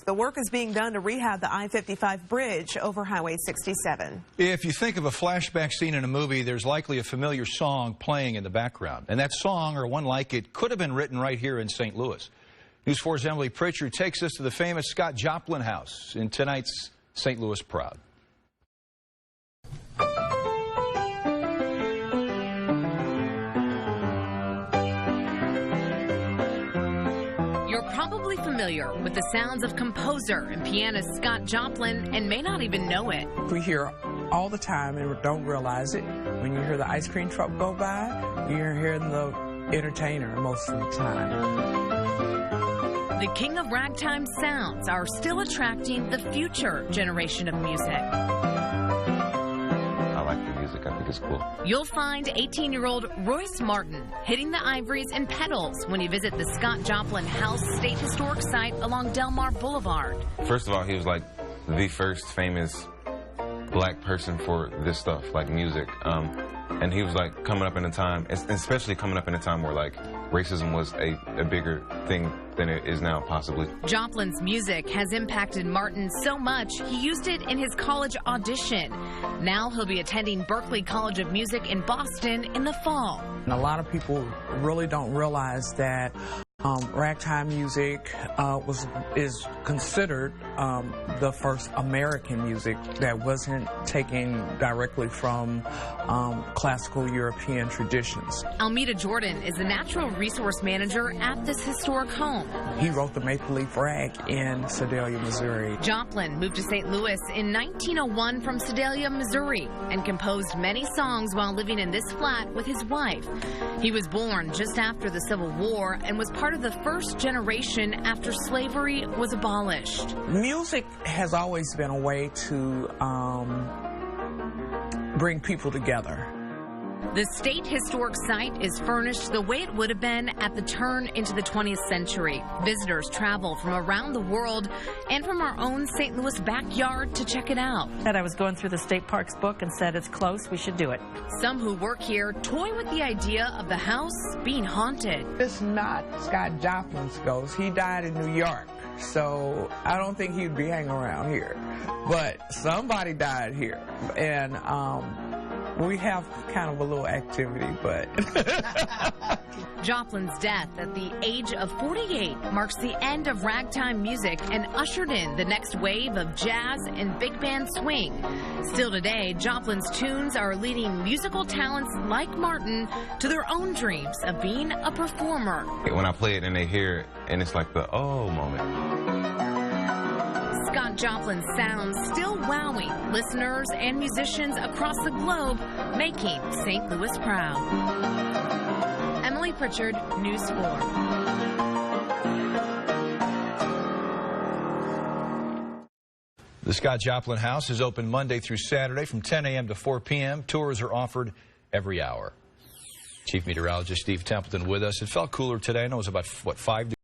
The work is being done to rehab the I-55 bridge over Highway 67. If you think of a flashback scene in a movie, there's likely a familiar song playing in the background. And that song, or one like it, could have been written right here in St. Louis. News 4's Emily Pritchard takes us to the famous Scott Joplin house in tonight's St. Louis Proud. You're probably familiar with the sounds of composer and pianist Scott Joplin and may not even know it. We hear all the time and don't realize it. When you hear the ice cream truck go by, you're hearing the entertainer most of the time. The king of ragtime sounds are still attracting the future generation of music. I like the music. I think it's cool. You'll find 18-year-old Royce Martin hitting the ivories and pedals when you visit the Scott Joplin House State Historic Site along Delmar Boulevard. First of all, he was like the first famous black person for this stuff, like music. And he was like coming up in a time, especially coming up in a time where like racism was a bigger thing than it is now, possibly. Joplin's music has impacted Martin so much, he used it in his college audition. Now he'll be attending Berklee College of Music in Boston in the fall. And a lot of people really don't realize that ragtime music is considered the first American music that wasn't taken directly from classical European traditions. Almeda Jordan is the natural resource manager at this historic home. He wrote the Maple Leaf Rag in Sedalia, Missouri. Joplin moved to St. Louis in 1901 from Sedalia, Missouri, and composed many songs while living in this flat with his wife. He was born just after the Civil War and was part of the first generation after slavery was abolished. Music has always been a way to bring people together. The State Historic Site is furnished the way it would have been at the turn into the 20th century. Visitors travel from around the world and from our own St. Louis backyard to check it out. I was going through the state parks book and said it's close, we should do it. Some who work here toy with the idea of the house being haunted. It's not Scott Joplin's ghost. He died in New York, so I don't think he'd be hanging around here. But somebody died here, and we have kind of a little activity, but... Joplin's death at the age of 48 marks the end of ragtime music and ushered in the next wave of jazz and big band swing. Still today, Joplin's tunes are leading musical talents like Martin to their own dreams of being a performer. When I play it and they hear it, and it's like the oh moment. Scott Joplin's sounds still wowing listeners and musicians across the globe, making St. Louis proud. Emily Pritchard, News 4. The Scott Joplin House is open Monday through Saturday from 10 a.m. to 4 p.m. Tours are offered every hour. Chief Meteorologist Steve Templeton with us. It felt cooler today. I know it was about, 5 degrees.